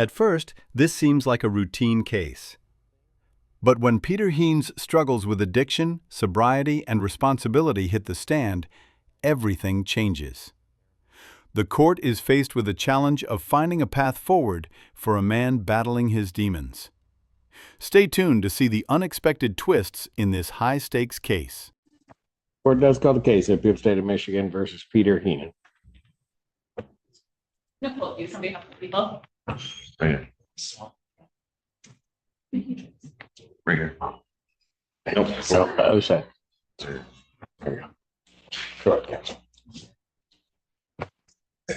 At first, this seems like a routine case. But when Peter Heen's struggles with addiction, sobriety, and responsibility hit the stand, everything changes. The court is faced with the challenge of finding a path forward for a man battling his demons. Stay tuned to see the unexpected twists in this high-stakes case. Court does call the case of People State of Michigan versus Peter Heenan. Nicole, you on behalf of the people. Right here. Nope. So, other side. Sir. There you go. Go ahead, counsel.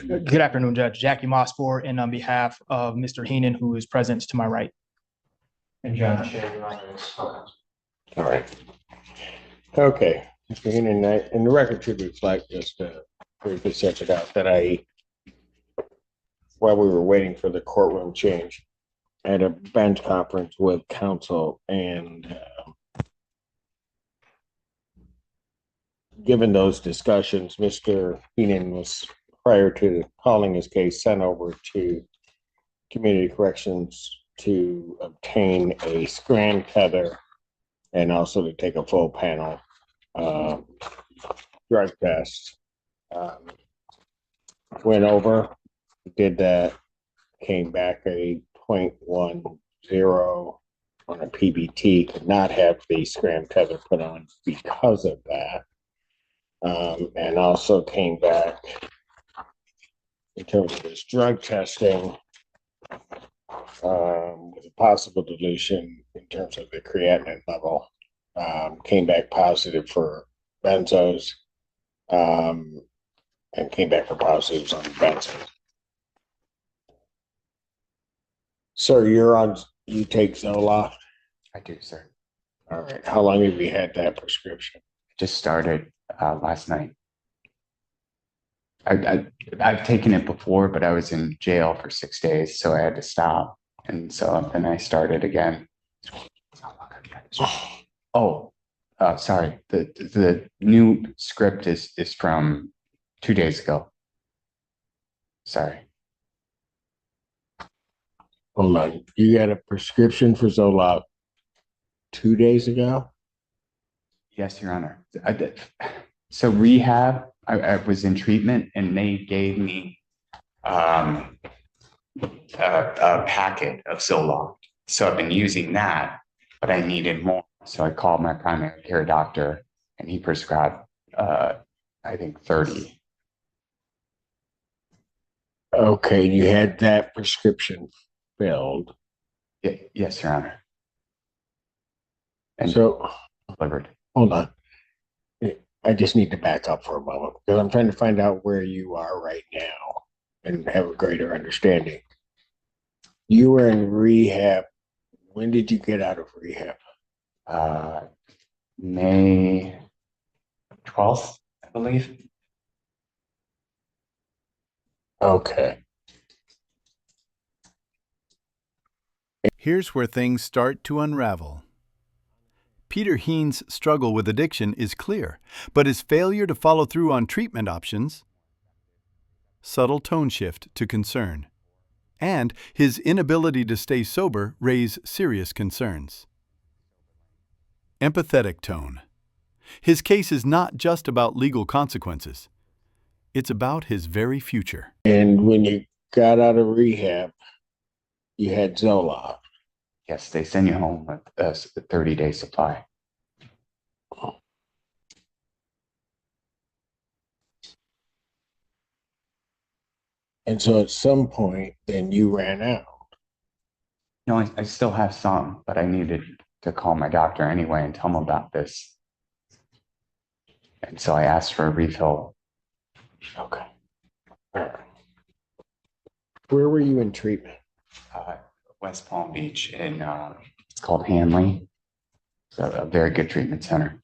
Good afternoon, Judge. Jackie Mossford, and on behalf of Mr. Heenan, who is present to my right. And John Shea, Your Honor, is All right. Okay, Mr. Heenan, and the record should reflect just briefly set it out that while we were waiting for the courtroom change, I had a bench conference with counsel, and given those discussions, Mr. Heenan was, prior to calling his case, sent over to Community Corrections to obtain a strand tether and also to take a full panel drug test. Went over, did that, came back a 0.10 on a PBT, could not have the strand tether put on because of that. And also came back in terms of his drug testing with a possible dilution in terms of the creatinine level. Came back positive for benzos, and came back for positives on benzos. Sir, you take Zoloft? I do, sir. All right. How long have you had that prescription? Just started last night. I've taken it before, but I was in jail for 6 days, so I had to stop. And so then I started again. Sorry. The new script is from 2 days ago. Sorry. Hold on. You got a prescription for Zoloft 2 days ago? Yes, Your Honor. I did. So rehab, I was in treatment, and they gave me a packet of Zoloft. So I've been using that, but I needed more. So I called my primary care doctor, and he prescribed, I think, 30. Okay, you had that prescription filled. Yes, Your Honor. And So, delivered. hold on. I just need to back up for a moment because I'm trying to find out where you are right now and have a greater understanding. You were in rehab. When did you get out of rehab? May 12th, I believe. Okay. Here's where things start to unravel. Peter Heen's struggle with addiction is clear, but his failure to follow through on treatment options, subtle tone shift to concern, and his inability to stay sober raise serious concerns. Empathetic tone. His case is not just about legal consequences. It's about his very future. And when you got out of rehab, you had Zoloft. Yes, they send you home with a 30-day supply. And so at some point, then you ran out. No, I still have some, but I needed to call my doctor anyway and tell him about this. And so I asked for a refill. Okay. All right. Where were you in treatment? West Palm Beach in, it's called Hanley. It's a very good treatment center.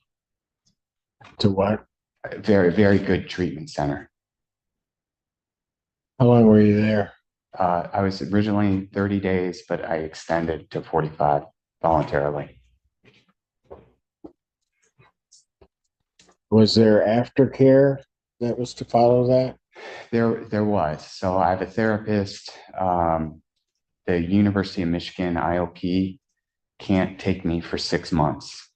To what? A very, very good treatment center. How long were you there? I was originally 30 days, but I extended to 45 voluntarily. Was there aftercare that was to follow that? There was. So I have a therapist. the University of Michigan IOP can't take me for 6 months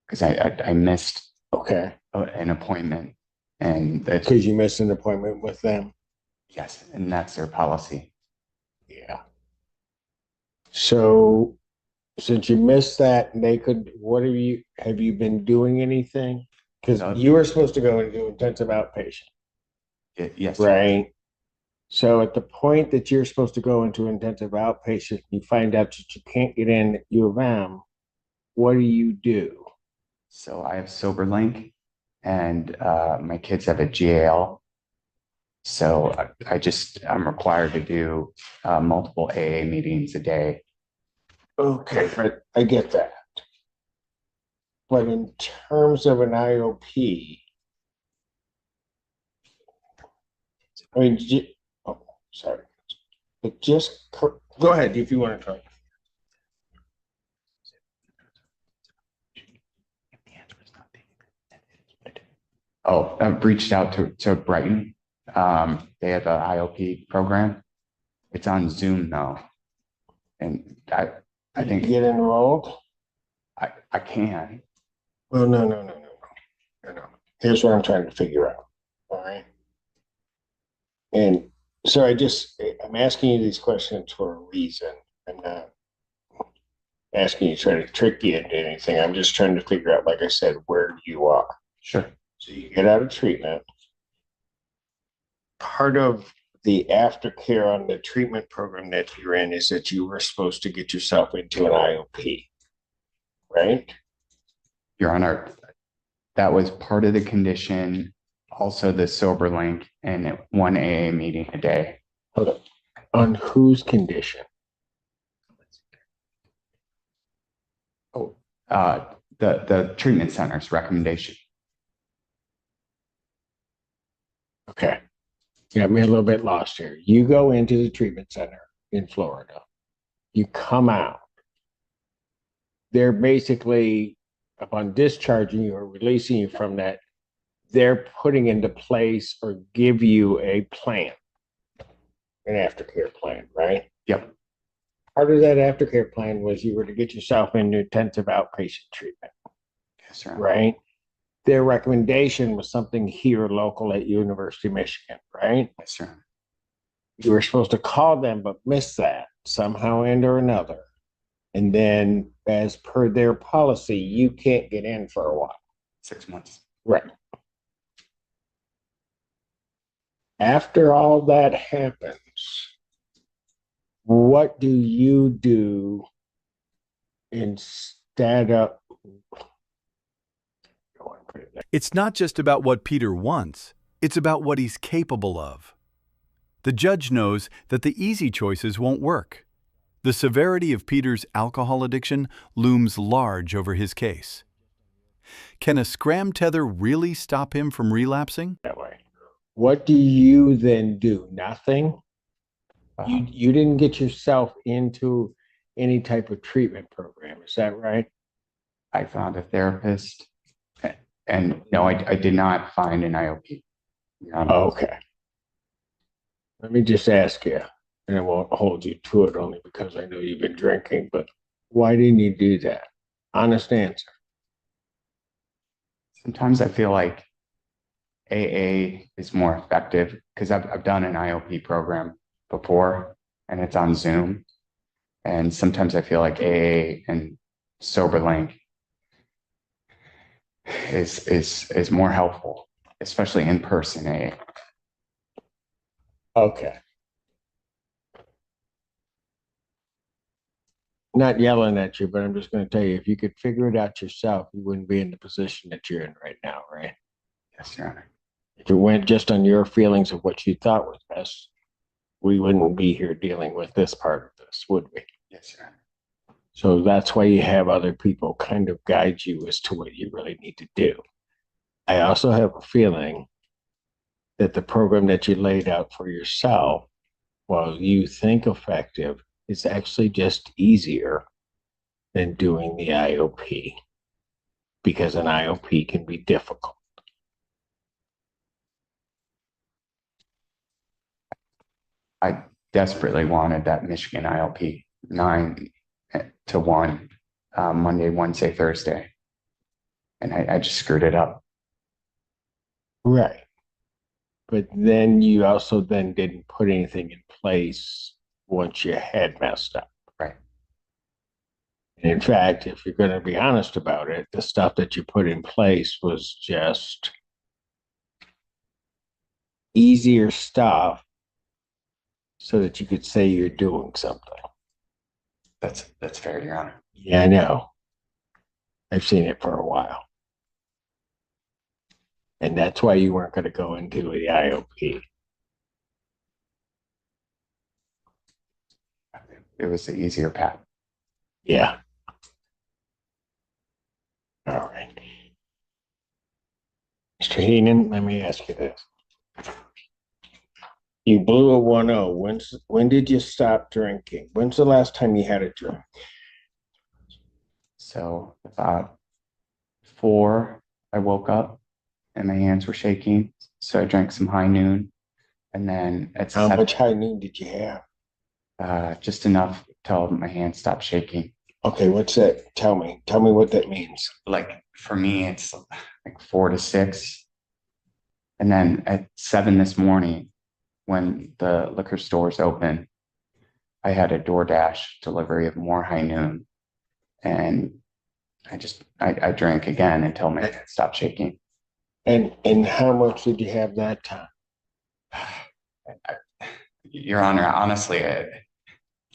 because I missed Okay, an appointment, and that's because you missed an appointment with them. yes, and that's their policy. Yeah. So since you missed that, and they could, have you been doing anything? Because No. you were supposed to go and do intensive outpatient, Yes, right? So at the point that you're supposed to go into intensive outpatient, you find out that you can't get in at U of M. What do you do? So I have SoberLink, and my kids have a GAL. So I'm required to do multiple AA meetings a day. Okay, but I get that. But in terms of an IOP, I mean, oh, sorry. But go ahead if you want to try. Oh, I've reached out to Brighton. They have an IOP program. It's on Zoom though, and I think Get enrolled? I can. Well, no. Here's what I'm trying to figure out. All right. And so I'm asking you these questions for a reason. I'm not asking you to try to trick you into anything. I'm just trying to figure out, like I said, where you are. Sure. So you get out of treatment. Part of the aftercare on the treatment program that you're in is that you were supposed to get yourself into an IOP, right? Your Honor, that was part of the condition. Also, the SoberLink and one AA meeting a day. Hold on. On whose condition? Oh, the treatment center's recommendation. Okay. You got me a little bit lost here. You go into the treatment center in Florida. You come out. They're basically, upon discharging you or releasing you from that, they're putting into place or give you a plan, an aftercare plan, right? Yep. Part of that aftercare plan was you were to get yourself into intensive outpatient treatment, Yes, sir. right? Their recommendation was something here local at University of Michigan, right? Yes, sir. You were supposed to call them, but missed that somehow and or another. And then as per their policy, you can't get in for a while. 6 months. Right. After all that happens, what do you do instead of? It's not just about what Peter wants, it's about what he's capable of. The judge knows that the easy choices won't work. The severity of Peter's alcohol addiction looms large over his case. Can a scram tether really stop him from relapsing? That way. What do you then do? Nothing? You didn't get yourself into any type of treatment program, is that right? I found a therapist, and no, I did not find an IOP. Your Honor. Okay. Let me just ask you, and I won't hold you to it only because I know you've been drinking, but why didn't you do that? Honest answer. Sometimes I feel like AA is more effective because I've done an IOP program before and it's on Zoom. And sometimes I feel like AA and SoberLink is more helpful, especially in person AA. Okay. Not yelling at you, but I'm just going to tell you, if you could figure it out yourself, you wouldn't be in the position that you're in right now, right? Yes, Your Honor. If it went just on your feelings of what you thought was best, we wouldn't be here dealing with this part of this, would we? Yes, Your Honor. So that's why you have other people kind of guide you as to what you really need to do. I also have a feeling that the program that you laid out for yourself, while you think effective, is actually just easier than doing the IOP, because an IOP can be difficult. desperately wanted that Michigan ILP 9-1, Monday, Wednesday, Thursday. And I just screwed it up. Right. But then you also then didn't put anything in place once you had messed up. Right. And in fact, if you're going to be honest about it, the stuff that you put in place was just easier stuff so that you could say you're doing something. That's fair, Your Honor. Yeah, I know. I've seen it for a while. And that's why you weren't going to go into the IOP. It was the easier path. Yeah. All right. Mr. Heenan, let me ask you this. You blew a 1-0. When did you stop drinking? When's the last time you had a drink? So about 4, I woke up and my hands were shaking. So I drank some high noon. And then at How 7, much high noon did you have? just enough till my hands stopped shaking. Okay, what's that? Tell me what that means. Like for me, it's like 4 to 6. And then at 7 this morning, when the liquor stores open, I had a DoorDash delivery of more high noon. And I drank again until my hands stopped shaking. And how much did you have that time? Your Honor, honestly,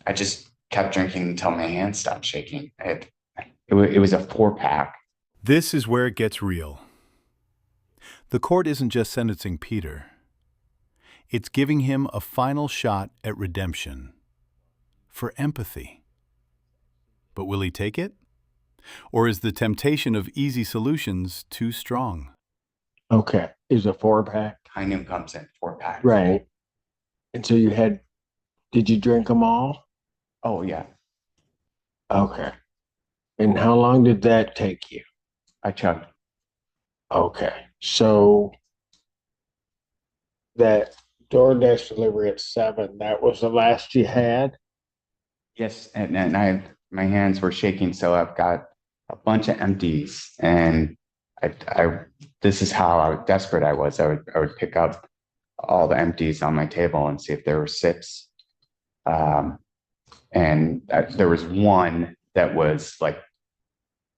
I just kept drinking until my hands stopped shaking. It was a 4-pack. This is where it gets real. The court isn't just sentencing Peter. It's giving him a final shot at redemption. For empathy. But will he take it? Or is the temptation of easy solutions too strong? Okay, is a 4-pack? High noon comes in 4-pack. Right. And so did you drink them all? Oh, yeah. Okay. And how long did that take you? I chugged. Okay, so that DoorDash delivery at 7, that was the last you had? Yes, and my hands were shaking, so I've got a bunch of empties, and this is how desperate I was. I would pick up all the empties on my table and see if there were sips. And there was one that was like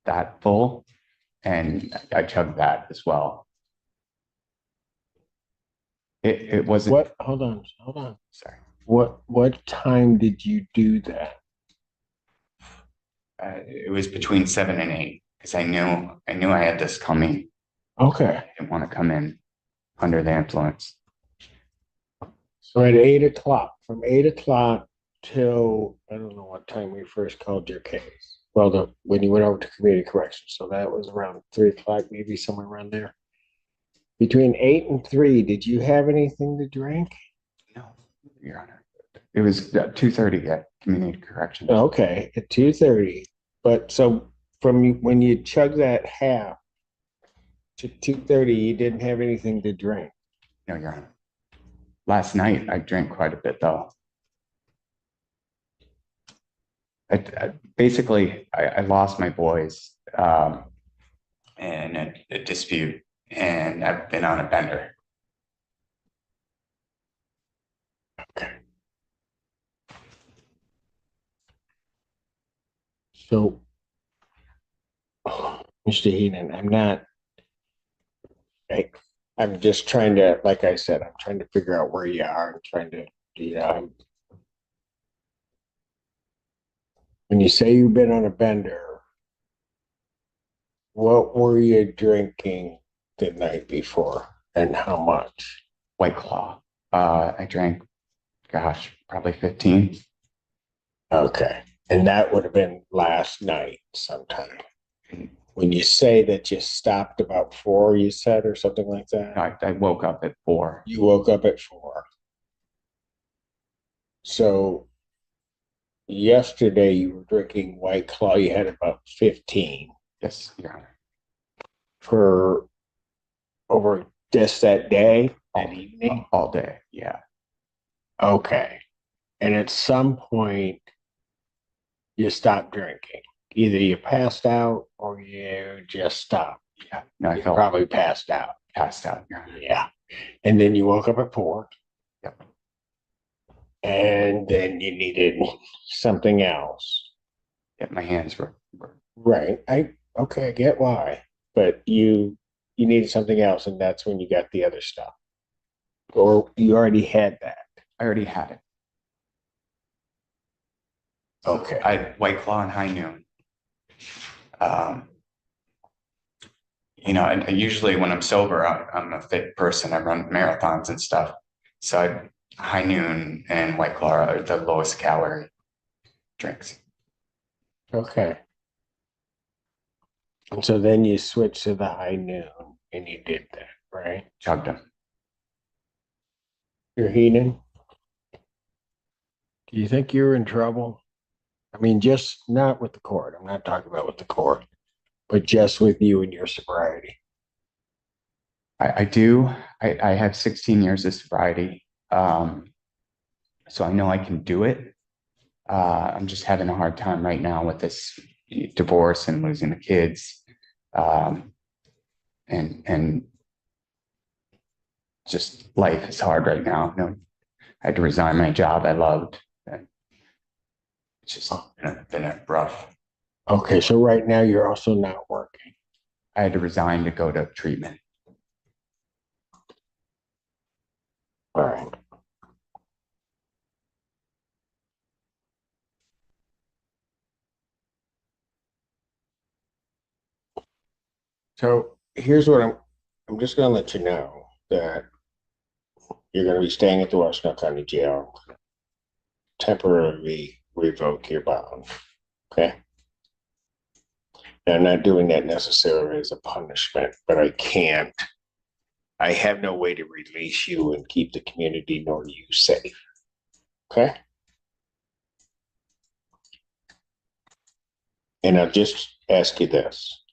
that full, and I chugged that as well. It wasn't. What? Hold on. Sorry. What time did you do that? It was between 7 and 8 because I knew I had this coming. Okay. I didn't want to come in under the influence. So at 8 o'clock, from 8 o'clock till, I don't know what time we first called your case. Well, when you went over to community corrections. So that was around 3 o'clock, maybe somewhere around there. Between 8 and 3, did you have anything to drink? No, Your Honor. It was 2:30 at community corrections. Okay, at 2:30. But so when you chug that half to 2:30, you didn't have anything to drink. No, Your Honor. Last night I drank quite a bit though. I lost my boys in a dispute, and I've been on a bender. Okay. So, Mr. Heenan, I'm just trying to, like I said, I'm trying to figure out where you are and trying to, when you say you've been on a bender, what were you drinking the night before and how much? White Claw. I drank, gosh, probably 15. Okay. And that would have been last night sometime. When you say that you stopped about 4, you said, or something like that? I woke up at 4. You woke up at 4. So yesterday you were drinking White Claw. You had about 15 Yes, Your Honor. for over just that day, that evening. All day. Yeah. Okay. And at some point, you stop drinking. Either you passed out or you just stopped. Yeah, no, I You felt probably passed out. passed out. Yeah. Yeah. And then you woke up at 4. Yep. And then you needed something else. Yeah, my hands were Right. I get why. But you needed something else, and that's when you got the other stuff. Or you already had that. I already had it. Okay. I had White Claw and High Noon. And usually when I'm sober, I'm a fit person. I run marathons and stuff. So High Noon and White Claw are the lowest calorie drinks. Okay. And so then you switched to the High Noon and you did that, right? Chugged them. You're heating. Do you think you're in trouble? I mean, just not with the court. I'm not talking about with the court, but just with you and your sobriety. I do. I have 16 years of sobriety. So I know I can do it. I'm just having a hard time right now with this divorce and losing the kids. And just life is hard right now. I had to resign my job I loved. And it's just been rough. Okay, so right now you're also not working. I had to resign to go to treatment. All right. So here's what I'm just going to let you know that you're going to be staying at the Washington County Jail, temporarily revoke your bond. Okay. Now, I'm not doing that necessarily as a punishment, but I have no way to release you and keep the community nor you safe. Okay. And I'll just ask you this.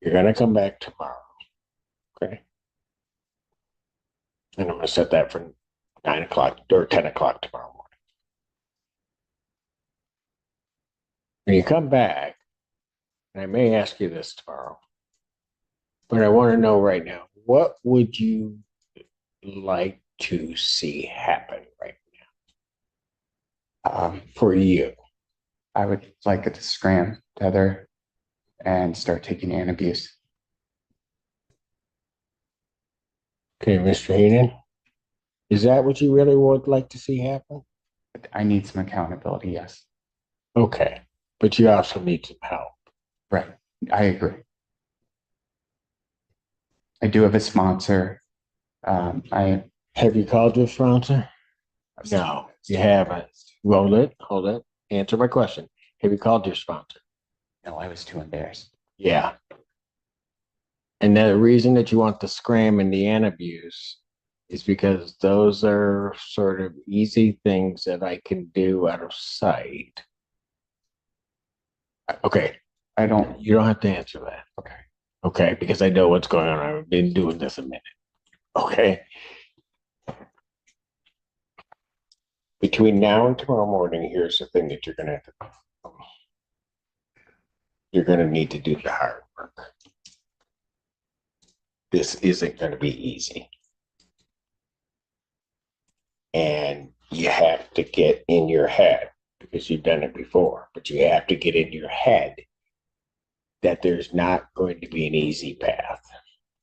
You're going to come back tomorrow. Okay. And I'm going to set that for 9 o'clock or 10 o'clock tomorrow morning. When you come back, and I may ask you this tomorrow, but I want to know right now, what would you like to see happen right now for you? I would like it to scram tether and start taking antabuse. Okay, Mr. Heenan, is that what you really would like to see happen? I need some accountability, yes. Okay, but you also need some help. Right. I agree. I do have a sponsor. Have you called your sponsor? No, you haven't. Hold it. Answer my question. Have you called your sponsor? No, I was too embarrassed. Yeah. And the reason that you want the scram and the antabuse is because those are sort of easy things that I can do out of sight. Okay. You don't have to answer that. Okay. Okay, because I know what's going on. I've been doing this a minute. Okay. Between now and tomorrow morning, here's the thing that you're going to have to do. You're going to need to do the hard work. This isn't going to be easy. And you have to get in your head, because you've done it before, but you have to get in your head that there's not going to be an easy path.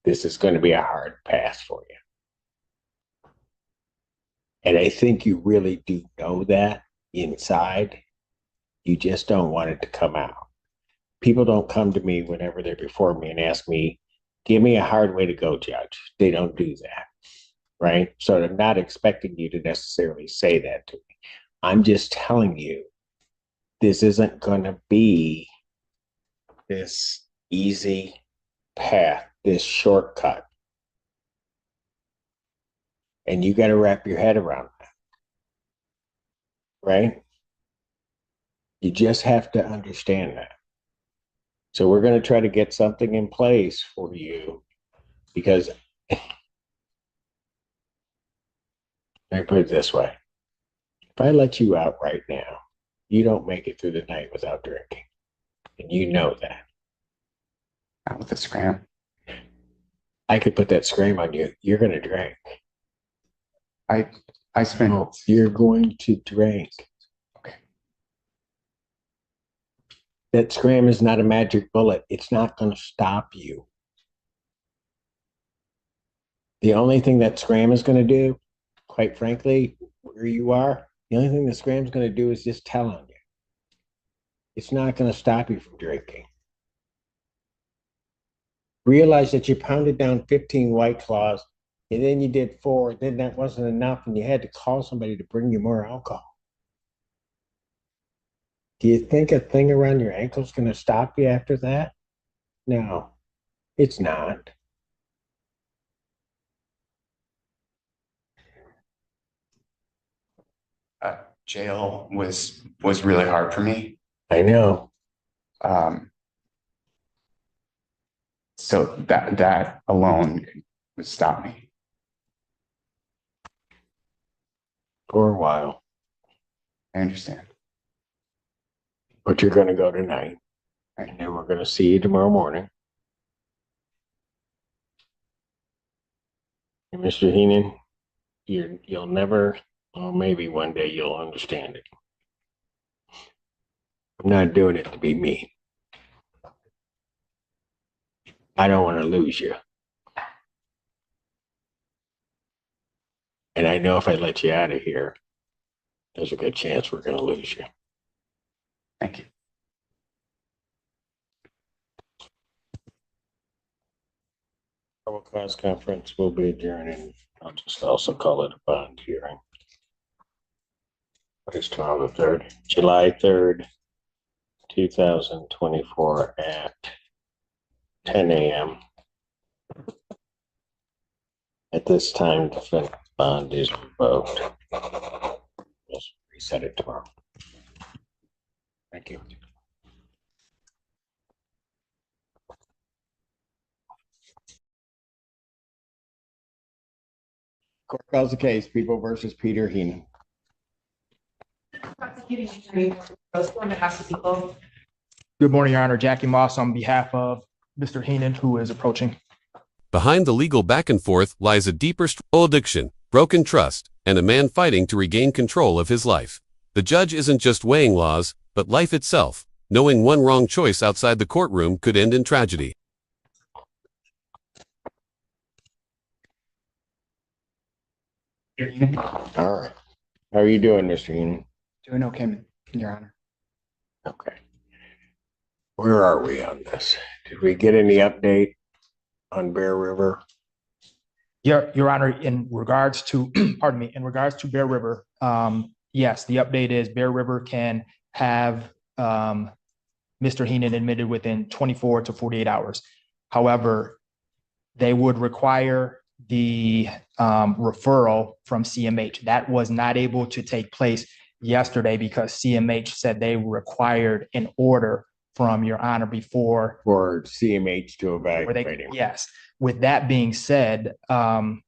This is going to be a hard path for you. And I think you really do know that inside. You just don't want it to come out. People don't come to me whenever they're before me and ask me, give me a hard way to go, Judge. They don't do that, right? So I'm not expecting you to necessarily say that to me. I'm just telling you, this isn't going to be this easy path, this shortcut. And you got to wrap your head around that, right? You just have to understand that. So we're going to try to get something in place for you, because Let me put it this way. If I let you out right now, you don't make it through the night without drinking. And you know that. Not with the scram. I could put that scream on you. You're going to drink. I spent, No, you're going to drink. okay. That scram is not a magic bullet. It's not going to stop you. The only thing that scram is going to do, quite frankly, where you are, the only thing the scram is going to do is just tell on you. It's not going to stop you from drinking. Realize that you pounded down 15 White Claws, and then you did 4, then that wasn't enough, and you had to call somebody to bring you more alcohol. Do you think a thing around your ankle is going to stop you after that? No, it's not. Jail was really hard for me. I know. So that alone would stop me. For a while. I understand. But you're going to go tonight. And then we're going to see you tomorrow morning. And Mr. Heenan, you'll never, or maybe one day you'll understand it. I'm not doing it to be mean. I don't want to lose you. And I know if I let you out of here, there's a good chance we're going to lose you. Thank you. Probable cause conference will be adjourning. I'll just also call it a bond hearing. What is tomorrow, the 3rd? July 3rd, 2024 at 10 a.m. At this time, defendant bond is revoked. Just reset it tomorrow. Thank you. Court calls the case, People versus Peter Heenan. Prosecuting attorney, on behalf of people. Good morning, Your Honor. Jackie Moss on behalf of Mr. Heenan, who is approaching. Behind the legal back and forth lies a deeper addiction, broken trust, and a man fighting to regain control of his life. The judge isn't just weighing laws, but life itself, knowing one wrong choice outside the courtroom could end in tragedy. All right. How are you doing, Mr. Heenan? Doing okay, Your Honor. Okay. Where are we on this? Did we get any update on Bear River? Your Honor, in regards to, pardon me, in regards to Bear River, yes, the update is Bear River can have Mr. Heenan admitted within 24 to 48 hours. However, they would require the referral from CMH. That was not able to take place yesterday because CMH said they required an order from Your Honor before For CMH to evaluate him. Yes. With that being said, my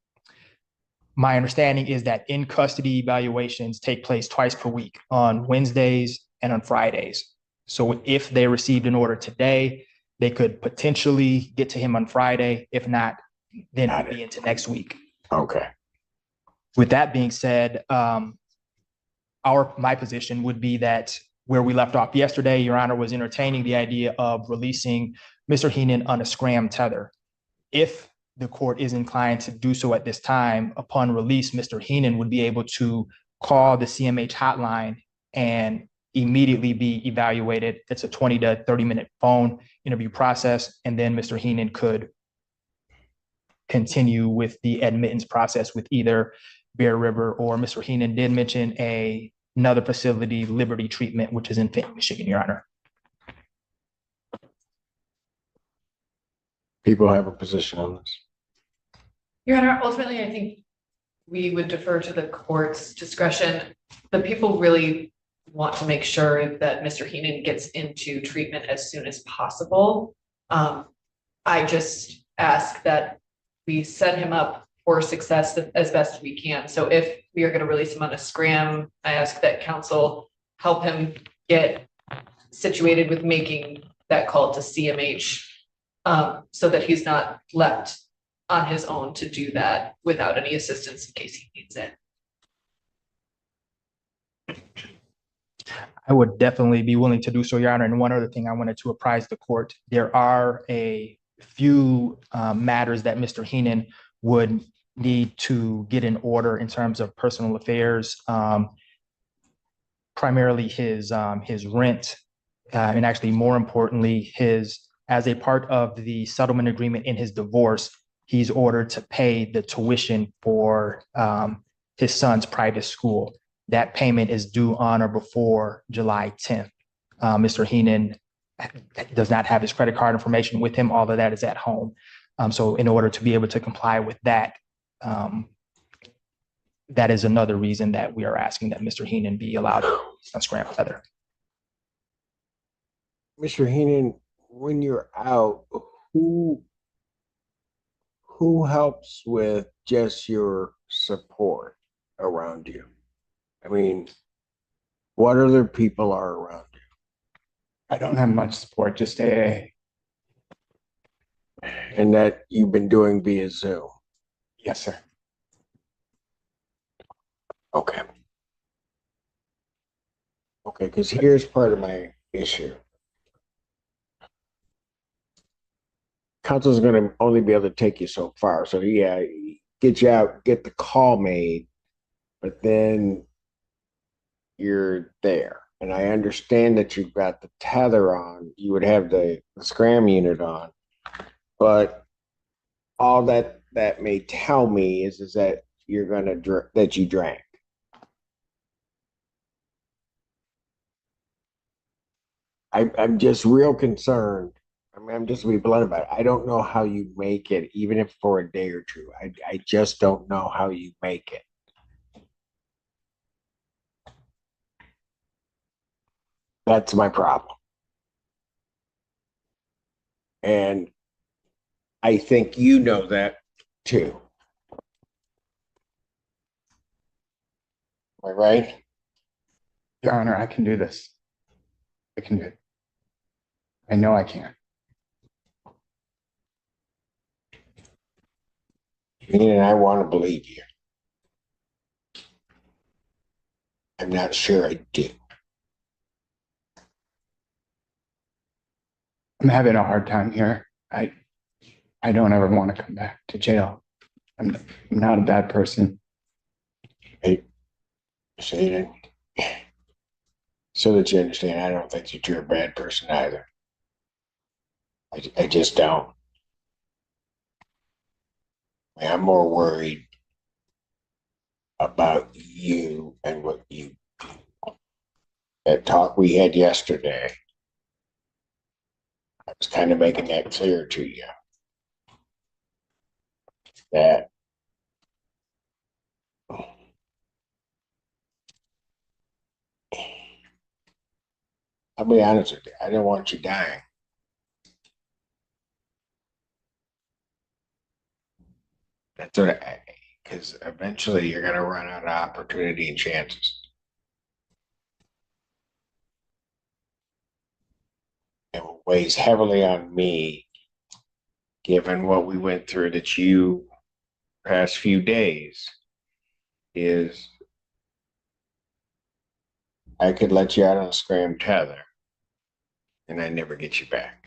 understanding is that in custody evaluations take place twice per week on Wednesdays and on Fridays. So if they received an order today, they could potentially get to him on Friday. If not, then it'll be into next week. Okay. With that being said, my position would be that where we left off yesterday, Your Honor was entertaining the idea of releasing Mr. Heenan on a scram tether. If the court is inclined to do so at this time, upon release, Mr. Heenan would be able to call the CMH hotline and immediately be evaluated. It's a 20 to 30-minute phone interview process, and then Mr. Heenan could continue with the admittance process with either Bear River or Mr. Heenan did mention another facility, Liberty Treatment, which is in Fayette, Michigan, Your Honor. People have a position on this. Your Honor, ultimately, I think we would defer to the court's discretion. The people really want to make sure that Mr. Heenan gets into treatment as soon as possible. I just ask that we set him up for success as best we can. So if we are going to release him on a scram, I ask that council help him get situated with making that call to CMH, so that he's not left on his own to do that without any assistance in case he needs it. I would definitely be willing to do so, Your Honor. And one other thing I wanted to apprise the court, there are a few matters that Mr. Heenan would need to get in order in terms of personal affairs, primarily his rent, and actually more importantly, as a part of the settlement agreement in his divorce, he's ordered to pay the tuition for his son's private school. That payment is due on or before July 10th. Mr. Heenan does not have his credit card information with him. All of that is at home. So in order to be able to comply with that, that is another reason that we are asking that Mr. Heenan be allowed to scram feather. Mr. Heenan, when you're out, who helps with just your support around you? I mean, what other people are around you? I don't have much support, just AA. And that you've been doing via Zoom? Yes, sir. Okay. Okay, because here's part of my issue. Council's going to only be able to take you so far. So yeah, get you out, get the call made, but then you're there. And I understand that you've got the tether on, you would have the scram unit on, but all that may tell me is that you're going to, that you drank. I'm just real concerned. I mean, I'm just gonna be blunt about it. I don't know how you make it, even if for a day or two. I just don't know how you make it. That's my problem. And I think you know that too. Am I right? Your Honor, I can do this. I can do it. I know I can. And I want to believe you. I'm not sure I do. I'm having a hard time here. I don't ever want to come back to jail. I'm not a bad person. Hey, say that. So that you understand, I don't think that you're a bad person either. I just don't. I'm more worried about you and what you do. That talk we had yesterday, I was kind of making that clear to you. That I'll be honest with you, I don't want you dying. That's what because eventually you're going to run out of opportunity and chances. And what weighs heavily on me, given what we went through that you past few days, is I could let you out on a scram tether and I never get you back.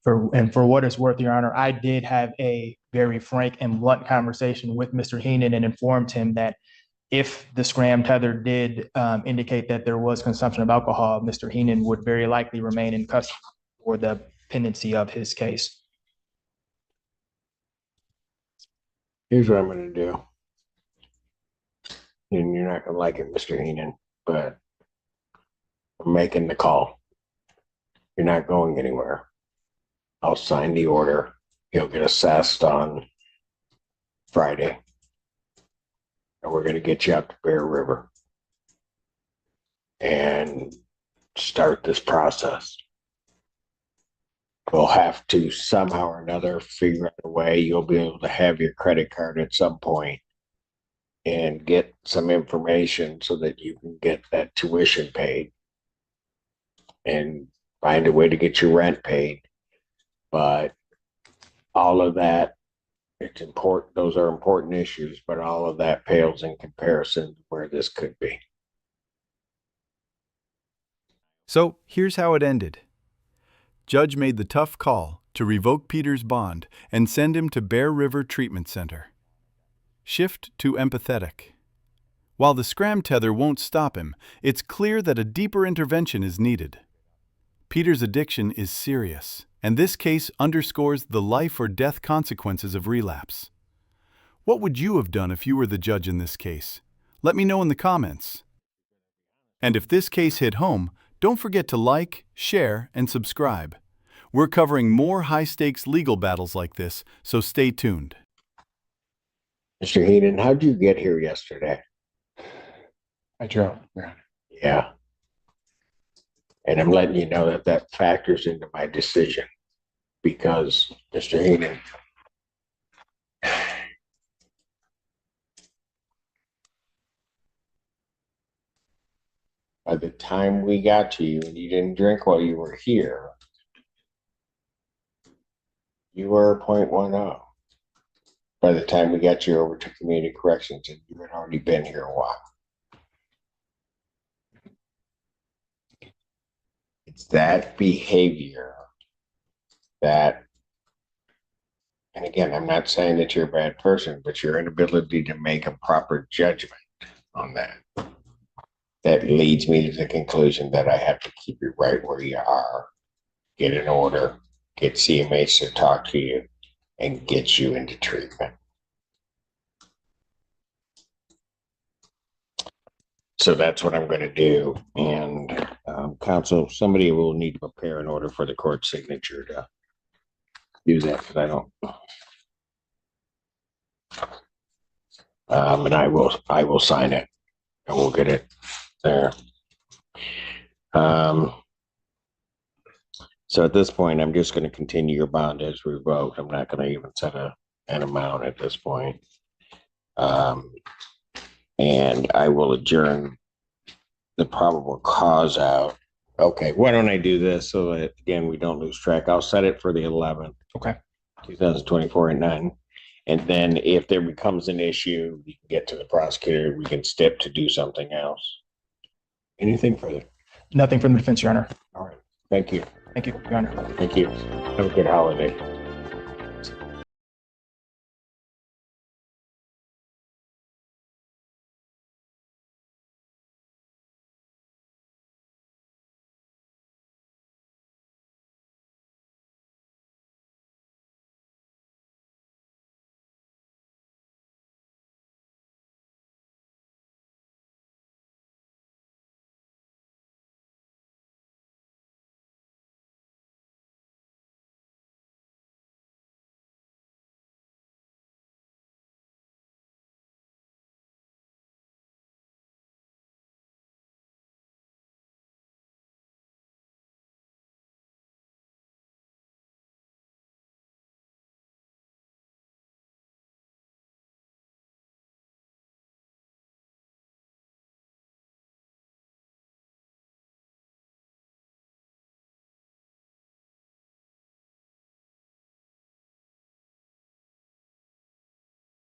For what it's worth, Your Honor, I did have a very frank and blunt conversation with Mr. Heenan and informed him that if the scram tether did indicate that there was consumption of alcohol, Mr. Heenan would very likely remain in custody for the pendency of his case. Here's what I'm going to do. And you're not going to like it, Mr. Heenan, but I'm making the call. You're not going anywhere. I'll sign the order. He'll get assessed on Friday. And we're going to get you out to Bear River and start this process. we'll have to somehow or another figure out a way you'll be able to have your credit card at some point and get some information so that you can get that tuition paid and find a way to get your rent paid. But all of that, it's important. Those are important issues, but all of that pales in comparison to where this could be. So here's how it ended. Judge made the tough call to revoke Peter's bond and send him to Bear River Treatment Center. Shift to empathetic. While the scram tether won't stop him, it's clear that a deeper intervention is needed. Peter's addiction is serious, and this case underscores the life or death consequences of relapse. What would you have done if you were the judge in this case? Let me know in the comments. And if this case hit home, don't forget to like, share, and subscribe. We're covering more high-stakes legal battles like this, so stay tuned. Mr. Heenan, how'd you get here yesterday? I drove, Your Honor. Yeah. And I'm letting you know that that factors into my decision because, Mr. Heenan, by the time we got to you and you didn't drink while you were here, you were a 0.10. By the time we got you over to community corrections, and you had already been here a while. It's that behavior that, and again, I'm not saying that you're a bad person, but your inability to make a proper judgment on that leads me to the conclusion that I have to keep you right where you are, get an order, get CMH to talk to you, and get you into treatment. So that's what I'm going to do. And counsel, somebody will need to prepare an order for the court signature to do that because I don't. And I will sign it and we'll get it there. So at this point, I'm just going to continue your bond as revoked. I'm not going to even set an amount at this point. And I will adjourn the probable cause out. Okay, why don't I do this so that, again, we don't lose track. I'll set it for the 11th. Okay. 2024 at 9. And then if there becomes an issue, we can get to the prosecutor. We can step to do something else. Anything further? Nothing from the defense, Your Honor. All right. Thank you. Thank you, Your Honor. Thank you. Have a good holiday.